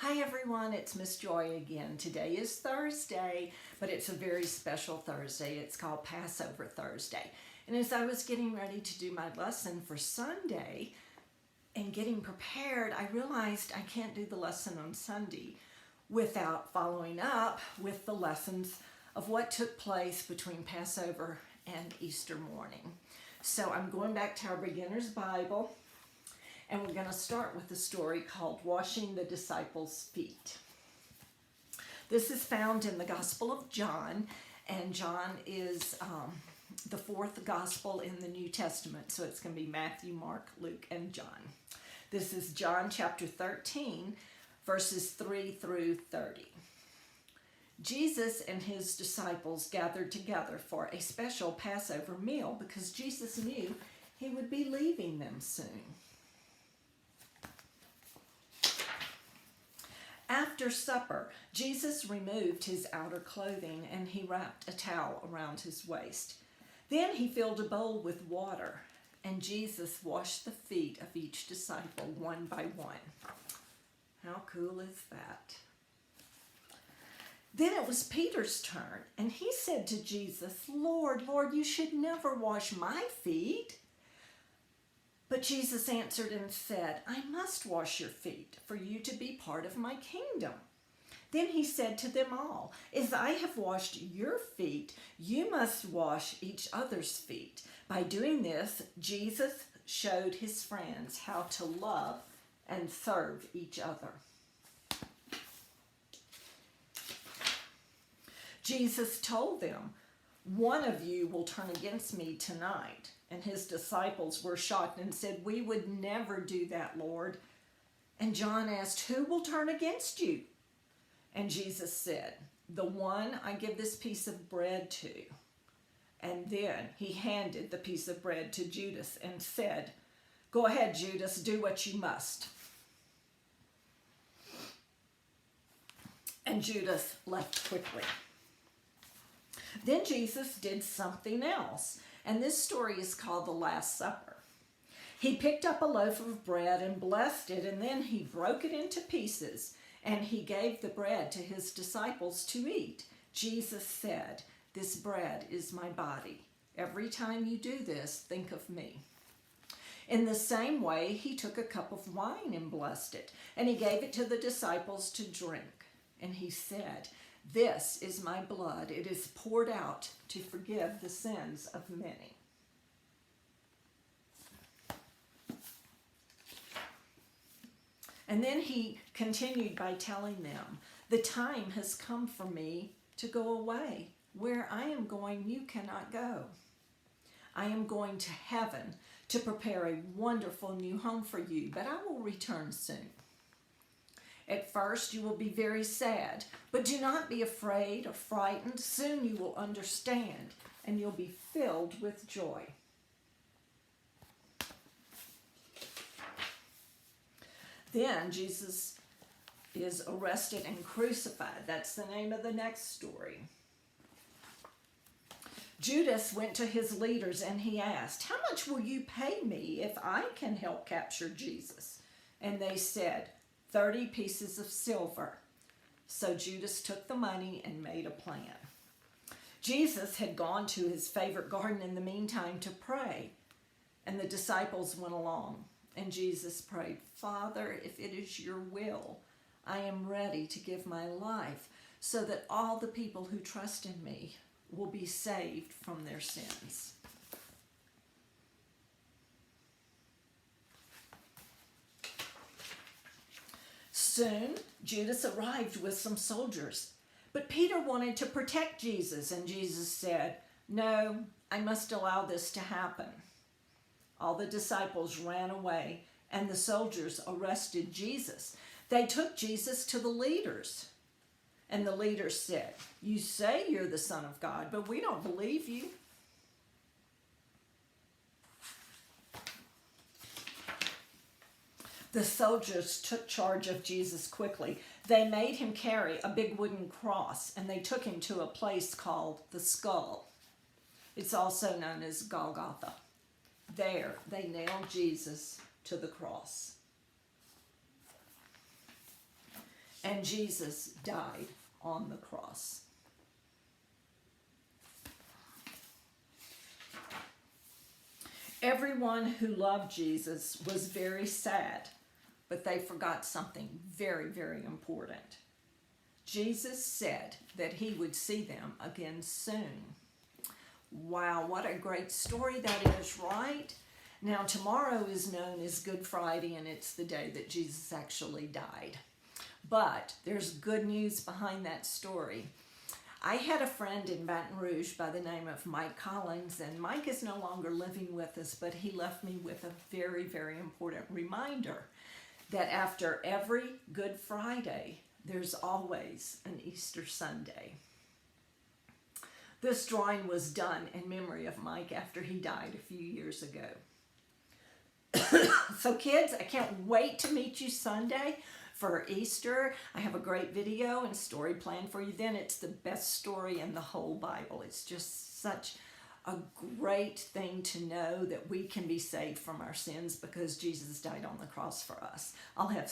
Hi everyone, it's Miss Joy again. Today is Thursday, but it's a very special Thursday. It's called Passover Thursday. And as I was getting ready to do my lesson for Sunday and getting prepared, I realized I can't do the lesson on Sunday without following up with the lessons of what took place between Passover and Easter morning. So I'm going back to our beginner's Bible. And we're going to start with a story called Washing the Disciples' Feet. This is found in the Gospel of John, and John is the fourth Gospel in the New Testament, so it's going to be Matthew, Mark, Luke, and John. This is John chapter 13, verses 3 through 30. Jesus and his disciples gathered together for a special Passover meal because Jesus knew he would be leaving them soon. After supper, Jesus removed his outer clothing and he wrapped a towel around his waist. Then he filled a bowl with water, and Jesus washed the feet of each disciple one by one. How cool is that? Then it was Peter's turn, and he said to Jesus, Lord, you should never wash my feet." But Jesus answered and said, "I must wash your feet for you to be part of my kingdom." Then he said to them all, "As I have washed your feet, you must wash each other's feet." By doing this, Jesus showed his friends how to love and serve each other. Jesus told them, "One of you will turn against me tonight." And his disciples were shocked and said, "We would never do that, Lord." And John asked, "Who will turn against you?" And Jesus said, "The one I give this piece of bread to." And then he handed the piece of bread to Judas and said, "Go ahead, Judas, do what you must." And Judas left quickly. Then Jesus did something else. And this story is called the Last Supper. He picked up a loaf of bread and blessed it, and then he broke it into pieces, and he gave the bread to his disciples to eat. Jesus said, "This bread is my body. Every time you do this, think of me." In the same way, he took a cup of wine and blessed it, and he gave it to the disciples to drink. And he said, "This is my blood. It is poured out to forgive the sins of many." And then he continued by telling them, "The time has come for me to go away. Where I am going, you cannot go. I am going to heaven to prepare a wonderful new home for you, but I will return soon. At first you will be very sad, but do not be afraid or frightened. Soon you will understand, and you'll be filled with joy." Then Jesus is arrested and crucified. That's the name of the next story. Judas went to his leaders and he asked, "How much will you pay me if I can help capture Jesus?" And they said, 30 pieces of silver. So Judas took the money and made a plan. Jesus had gone to his favorite garden in the meantime to pray, and the disciples went along. And Jesus prayed, "Father, if it is your will, I am ready to give my life so that all the people who trust in me will be saved from their sins." Soon, Judas arrived with some soldiers. But Peter wanted to protect Jesus, and Jesus said, "No, I must allow this to happen." All the disciples ran away, and the soldiers arrested Jesus. They took Jesus to the leaders, and the leaders said, "You say you're the Son of God, but we don't believe you." The soldiers took charge of Jesus quickly. They made him carry a big wooden cross, and they took him to a place called the Skull. It's also known as Golgotha. There, they nailed Jesus to the cross. and Jesus died on the cross. Everyone who loved Jesus was very sad, but they forgot something very, very important. Jesus said that he would see them again soon. Wow, what a great story that is, right? Now, tomorrow is known as Good Friday, and it's the day that Jesus actually died. But there's good news behind that story. I had a friend in Baton Rouge by the name of Mike Collins, and Mike is no longer living with us, but he left me with a very, very important reminder that after every Good Friday, there's always an Easter Sunday. This drawing was done in memory of Mike after he died a few years ago. So kids, I can't wait to meet you Sunday for Easter. I have a great video and story planned for you then. It's the best story in the whole Bible. It's just such a great thing to know that we can be saved from our sins because Jesus died on the cross for us. I'll have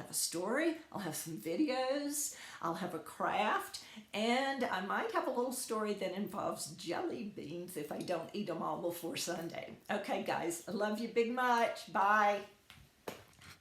a story, I'll have some videos, I'll have a craft, and I might have a little story that involves jelly beans if I don't eat them all before Sunday. Okay guys, I love you big much. Bye.